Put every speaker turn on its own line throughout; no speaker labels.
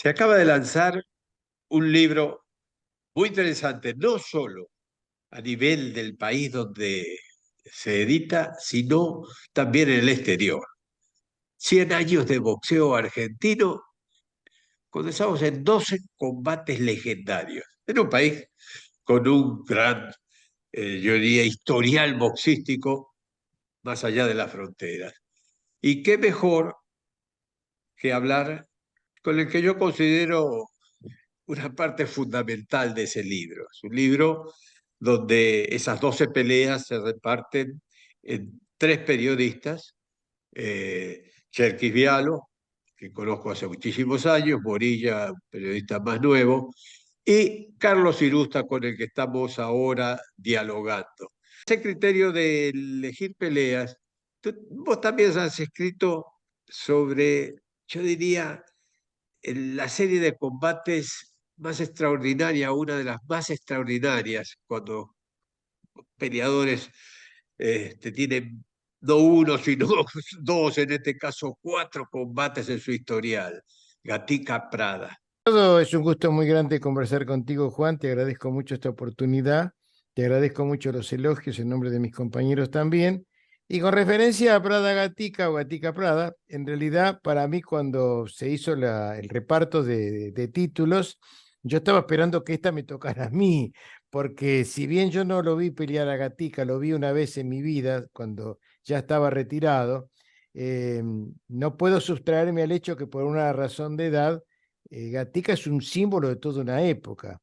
Se acaba de lanzar un libro muy interesante, no solo a nivel del país donde se edita, sino también en el exterior. 100 años de boxeo argentino, condensamos en 12 combates legendarios, en un país con un gran, yo diría, historial boxístico más allá de las fronteras. Y qué mejor que hablar con el que yo considero una parte fundamental de ese libro. Es un libro donde esas 12 peleas se reparten en tres periodistas, Cherkis Vialo, que conozco hace muchísimos años, Morilla, un periodista más nuevo, y Carlos Irusta, con el que estamos ahora dialogando. Ese criterio de elegir peleas, vos también has escrito sobre, yo diría, la serie de combates más extraordinaria, una de las más extraordinarias, cuando peleadores tienen no uno, sino dos, en este caso cuatro combates en su historial. Gatica Prada.
Todo es un gusto muy grande conversar contigo, Juan. Te agradezco mucho esta oportunidad. Te agradezco mucho los elogios en nombre de mis compañeros también. Y con referencia a Prada Gatica o Gatica Prada, en realidad para mí cuando se hizo el reparto de títulos, yo estaba esperando que esta me tocara a mí, porque si bien yo no lo vi pelear a Gatica, lo vi una vez en mi vida cuando ya estaba retirado, no puedo sustraerme al hecho que por una razón de edad Gatica es un símbolo de toda una época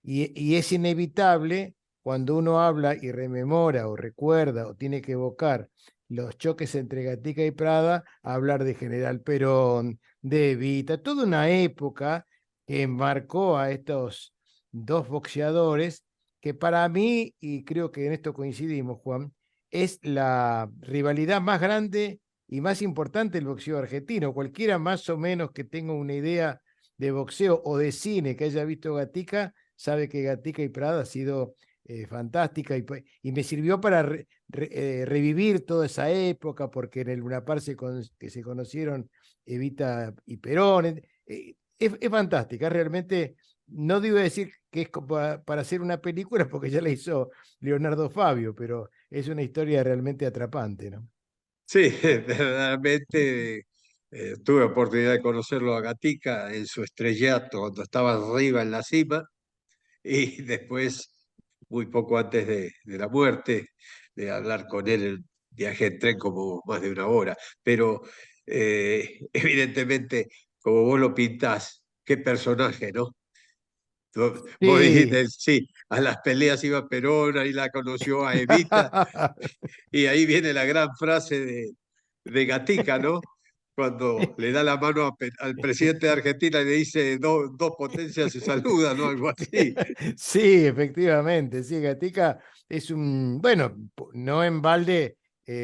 y es inevitable cuando uno habla y rememora o recuerda o tiene que evocar los choques entre Gatica y Prada, hablar de General Perón, de Evita, toda una época que marcó a estos dos boxeadores que para mí, y creo que en esto coincidimos, Juan, es la rivalidad más grande y más importante del boxeo argentino. Cualquiera más o menos que tenga una idea de boxeo o de cine que haya visto Gatica, sabe que Gatica y Prada ha sido fantástica y me sirvió para revivir toda esa época, porque en el Luna Park que se conocieron Evita y Perón. Es fantástica, realmente no digo decir que es para hacer una película porque ya la hizo Leonardo Fabio, pero es una historia realmente atrapante, ¿no?
Sí, verdaderamente tuve oportunidad de conocerlo a Gatica en su estrellato, cuando estaba arriba en la cima, y después, muy poco antes de la muerte, de hablar con él, el viaje en tren como más de una hora. Pero evidentemente, como vos lo pintás, qué personaje, ¿no? Vos
Sí.
dijiste, sí, a las peleas iba Perón, ahí la conoció a Evita, y ahí viene la gran frase de Gatica, ¿no? Cuando le da la mano al presidente de Argentina y le dice dos potencias se saludan, ¿no? Algo así.
Sí, efectivamente, sí, Gatica es bueno, no en balde,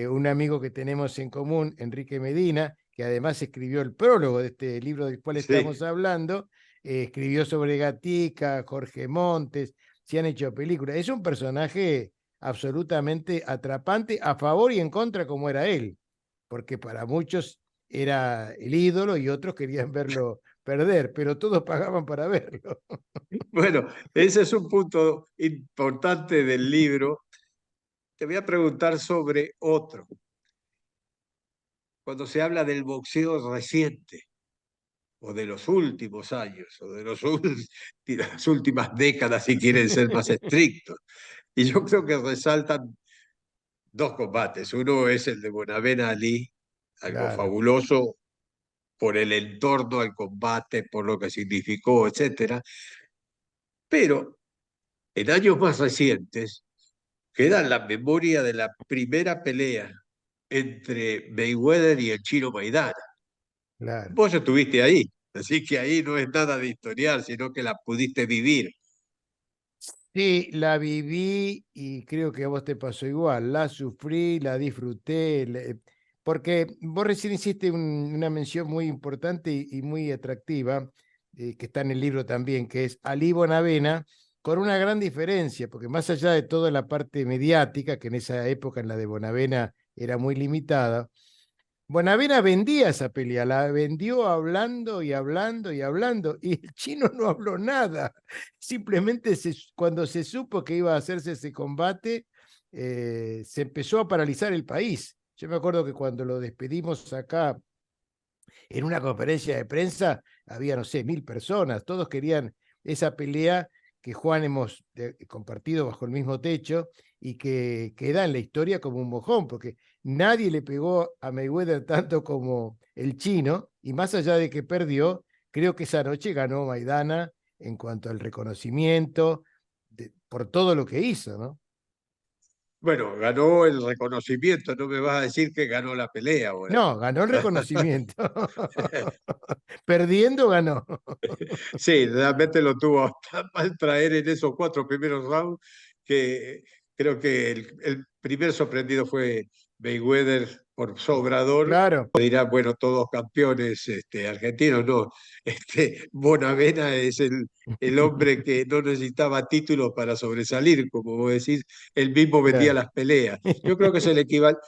un amigo que tenemos en común, Enrique Medina, que además escribió el prólogo de este libro del cual
Sí.
estamos hablando, escribió sobre Gatica, Jorge Montes, se han hecho películas. Es un personaje absolutamente atrapante, a favor y en contra como era él, porque para muchos era el ídolo y otros querían verlo perder, pero todos pagaban para verlo.
Bueno, ese es un punto importante del libro. Te voy a preguntar sobre otro. Cuando se habla del boxeo reciente, o de los últimos años, o de las últimas décadas, si quieren ser más estrictos. Y yo creo que resaltan dos combates. Uno es el de Bonavena Ali, algo
Claro.
fabuloso por el entorno al combate, por lo que significó, etcétera. Pero en años más recientes queda en la memoria de la primera pelea entre Mayweather y el Chino Maidana.
Claro.
Vos estuviste ahí, así que ahí no es nada de historial, sino que la pudiste vivir.
Sí, la viví y creo que a vos te pasó igual. La sufrí, la disfruté, porque vos recién hiciste una mención muy importante y muy atractiva, que está en el libro también, que es Ali Bonavena, con una gran diferencia, porque más allá de toda la parte mediática, que en esa época, en la de Bonavena, era muy limitada, Bonavena vendía esa pelea, la vendió hablando y hablando y hablando, y el chino no habló nada. Simplemente cuando se supo que iba a hacerse ese combate, se empezó a paralizar el país. Yo me acuerdo que cuando lo despedimos acá en una conferencia de prensa, había, no sé, 1000 personas, todos querían esa pelea que Juan hemos compartido bajo el mismo techo y que queda en la historia como un mojón, porque nadie le pegó a Mayweather tanto como el chino, y más allá de que perdió, creo que esa noche ganó Maidana en cuanto al reconocimiento por todo lo que hizo, ¿no?
Bueno, ganó el reconocimiento, no me vas a decir que ganó la pelea ahora.
No, ganó el reconocimiento. Perdiendo ganó.
Sí, realmente lo tuvo tan mal traer en esos 4 primeros rounds que creo que el primer sorprendido fue Mayweather por sobrador.
Claro.
Dirán, bueno, todos campeones argentinos, no. Bonavena es el hombre que no necesitaba títulos para sobresalir, como vos decís, él mismo vendía
Claro.
las peleas. Yo creo que es el equivalente,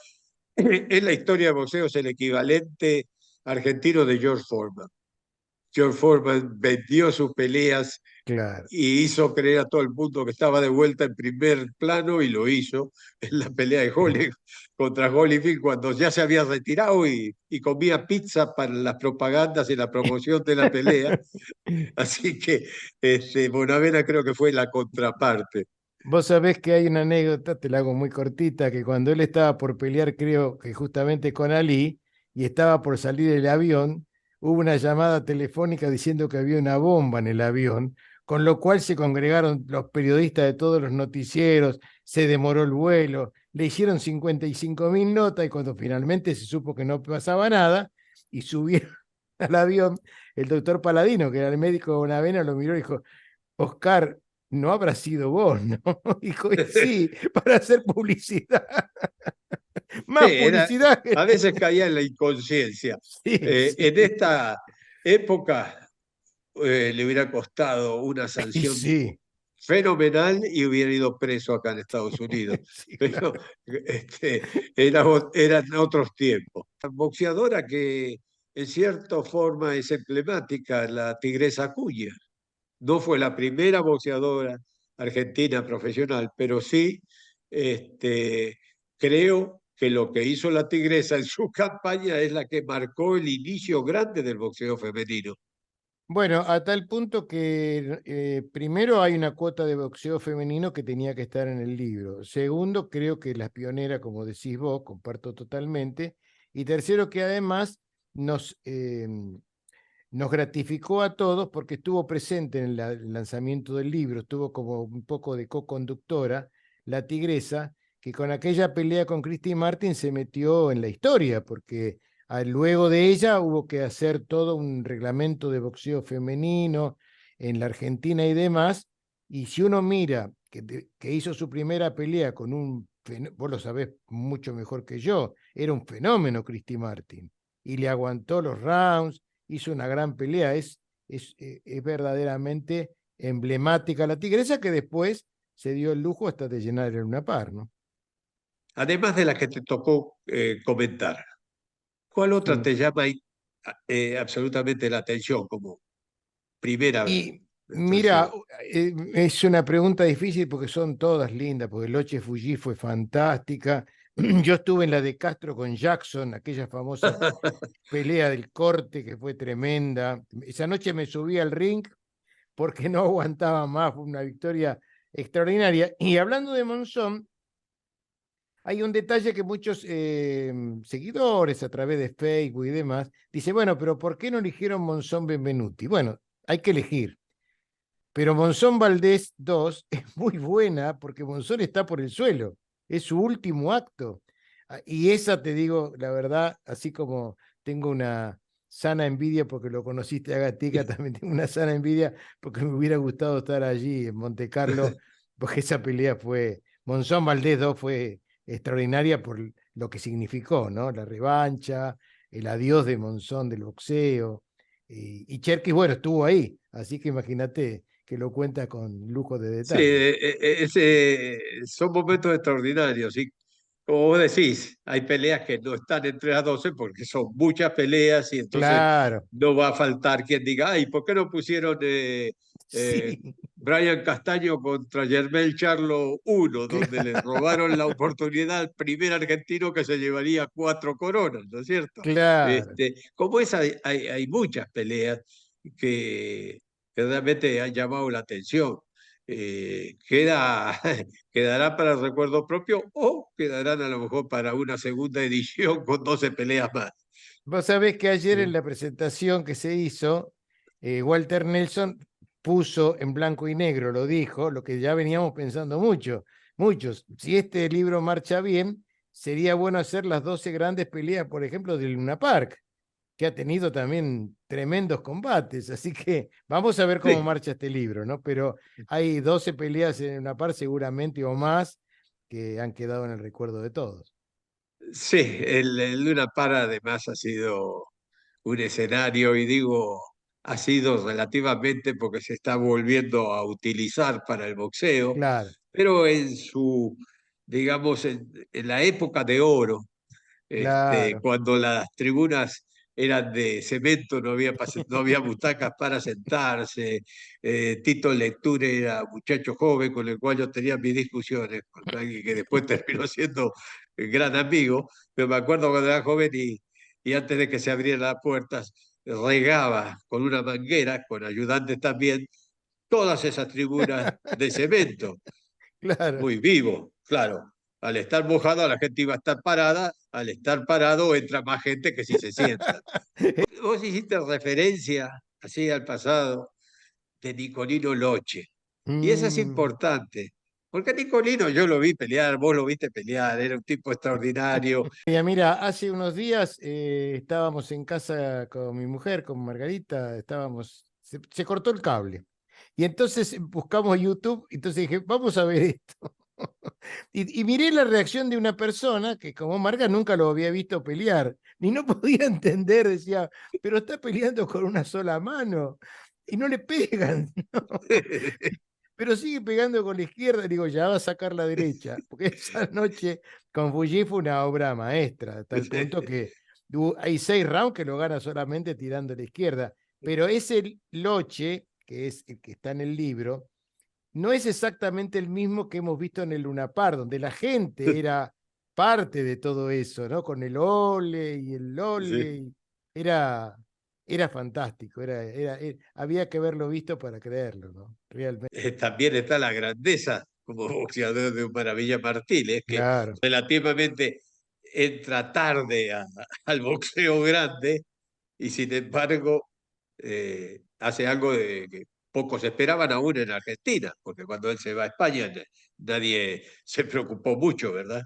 en la historia de boxeo es el equivalente argentino de George Foreman. George Foreman vendió sus peleas
Claro.
y hizo creer a todo el mundo que estaba de vuelta en primer plano y lo hizo en la pelea de Holy contra Holyfield cuando ya se había retirado y comía pizza para las propagandas y la promoción de la pelea. Así que Bonavena creo que fue la contraparte.
Vos sabés que hay una anécdota, te la hago muy cortita, que cuando él estaba por pelear, creo que justamente con Ali, y estaba por salir el avión, hubo una llamada telefónica diciendo que había una bomba en el avión, con lo cual se congregaron los periodistas de todos los noticieros, se demoró el vuelo, le hicieron 55.000 notas y cuando finalmente se supo que no pasaba nada y subieron al avión, el doctor Paladino, que era el médico de Bonavena, lo miró y dijo, Oscar, no habrá sido vos, ¿no? Dijo, y sí, para hacer publicidad.
Sí,
Más publicidad
a
que...
veces caía en la inconsciencia.
Sí, sí,
En esta época le hubiera costado una
y
sanción
sí,
fenomenal y hubiera ido preso acá en Estados Unidos.
sí,
Pero
claro.
eran otros tiempos. La boxeadora que en cierta forma es emblemática, la Tigresa Acuña. No fue la primera boxeadora argentina profesional, pero sí creo que lo que hizo la Tigresa en su campaña es la que marcó el inicio grande del boxeo femenino.
Bueno, a tal punto que primero hay una cuota de boxeo femenino que tenía que estar en el libro. Segundo, creo que la pionera, como decís vos, comparto totalmente. Y tercero, que además nos gratificó a todos porque estuvo presente en el lanzamiento del libro, estuvo como un poco de co-conductora, la tigresa, que con aquella pelea con Christy Martin se metió en la historia, porque luego de ella hubo que hacer todo un reglamento de boxeo femenino en la Argentina y demás, y si uno mira que hizo su primera pelea con vos lo sabés mucho mejor que yo, era un fenómeno Christy Martin, y le aguantó los rounds, hizo una gran pelea, es verdaderamente emblemática la tigresa que después se dio el lujo hasta de llenar el Luna Par, ¿no?
Además de la que te tocó comentar, ¿cuál otra
Mm.
te llama absolutamente la atención como primera
Y mira,
impresión?
es una pregunta difícil porque son todas lindas, porque Loche Fuji fue fantástica. Yo estuve en la de Castro con Jackson, aquella famosa pelea del corte que fue tremenda. Esa noche me subí al ring porque no aguantaba más, fue una victoria extraordinaria. Y hablando de Monzón, hay un detalle que muchos seguidores a través de Facebook y demás dicen, bueno, pero ¿por qué no eligieron Monzón Benvenuti? Bueno, hay que elegir. Pero Monzón Valdés 2 es muy buena porque Monzón está por el suelo. Es su último acto. Y esa te digo, la verdad, así como tengo una sana envidia porque lo conociste a Gatica, también tengo una sana envidia porque me hubiera gustado estar allí en Monte Carlo, porque esa pelea fue, Monzón Valdés 2 fue extraordinaria por lo que significó, ¿no? La revancha, el adiós de Monzón del boxeo. Y Cherkis, bueno, estuvo ahí, así que imagínate que lo cuenta con lujo de
Sí,
detalle.
son momentos extraordinarios. Y como vos decís, hay peleas que no están entre las 12 porque son muchas peleas y entonces
Claro,
no va a faltar quien diga, ay, ¿por qué no pusieron eh,
sí,
Brian Castaño contra Germel Charlo uno, donde le robaron la oportunidad al primer argentino que se llevaría 4 coronas, ¿no es cierto?
claro.
Como esa, hay muchas peleas que, que realmente han llamado la atención. Queda, quedará para el recuerdo propio o quedarán a lo mejor para una segunda edición con 12 peleas más.
Vos sabés que ayer en
¿Sí?
la presentación que se hizo, Walter Nelson puso en blanco y negro, lo dijo, lo que ya veníamos pensando muchos. Si este libro marcha bien, sería bueno hacer las 12 grandes peleas, por ejemplo, del Luna Park, que ha tenido también tremendos combates. Así que vamos a ver cómo
Sí,
marcha este libro, ¿no? Pero hay 12 peleas en Luna Park seguramente o más que han quedado en el recuerdo de todos.
sí, el Luna Park además ha sido un escenario, y digo, ha sido relativamente porque se está volviendo a utilizar para el boxeo,
Claro,
pero en su, digamos, en la época de oro,
claro.
cuando las tribunas eran de cemento, no había butacas para sentarse. Tito Lecture era un muchacho joven con el cual yo tenía mis discusiones, con alguien que después terminó siendo gran amigo, pero me acuerdo cuando era joven y antes de que se abrieran las puertas, regaba con una manguera, con ayudantes también, todas esas tribunas de cemento
Claro.
muy vivo, claro. Al estar mojado, la gente iba a estar parada, al estar parado entra más gente que si se sienta. Vos hiciste referencia así al pasado de Nicolino Loche, y eso es
Mm,
importante, porque Nicolino yo lo vi pelear, vos lo viste pelear, era un tipo extraordinario.
ya mira, hace unos días estábamos en casa con mi mujer, con Margarita, se cortó el cable. Y entonces buscamos YouTube, entonces dije, vamos a ver esto. Y miré la reacción de una persona que como Marga nunca lo había visto pelear, ni no podía entender, decía, pero está peleando con una sola mano y no le pegan. Pero sigue pegando con la izquierda, digo, ya va a sacar la derecha, porque esa noche con Fuji fue una obra maestra, hasta el punto que hay 6 rounds que lo gana solamente tirando a la izquierda, pero ese Loche, que es el que está en el libro, no es exactamente el mismo que hemos visto en el Lunapar, donde la gente era parte de todo eso, ¿no? Con el ole y el lole,
Sí.
era, era fantástico, había que haberlo visto para creerlo, ¿no? Realmente.
También está la grandeza como boxeador de un Maravilla Martínez, que
Claro.
relativamente entra tarde al boxeo grande y sin embargo hace algo de que pocos esperaban aún en Argentina, porque cuando él se va a España nadie se preocupó mucho, ¿verdad?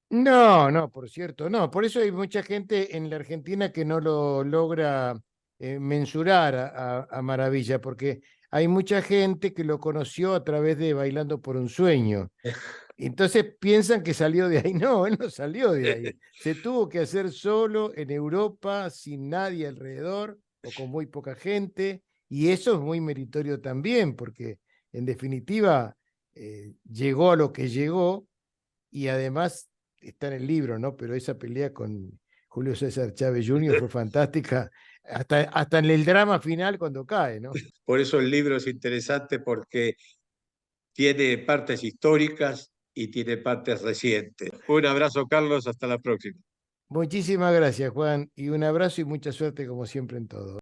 No, no, por cierto, no. Por eso hay mucha gente en la Argentina que no lo logra mensurar a Maravilla, porque hay mucha gente que lo conoció a través de Bailando por un Sueño. Entonces piensan que salió de ahí. No, él no salió de ahí. Se tuvo que hacer solo en Europa, sin nadie alrededor o con muy poca gente. Y eso es muy meritorio también, porque en definitiva llegó a lo que llegó y además está en el libro, ¿no? Pero esa pelea con Julio César Chávez Jr. fue fantástica, hasta en el drama final cuando cae, ¿no?
Por eso el libro es interesante porque tiene partes históricas y tiene partes recientes. Un abrazo, Carlos, hasta la próxima.
Muchísimas gracias, Juan, y un abrazo y mucha suerte como siempre en todo.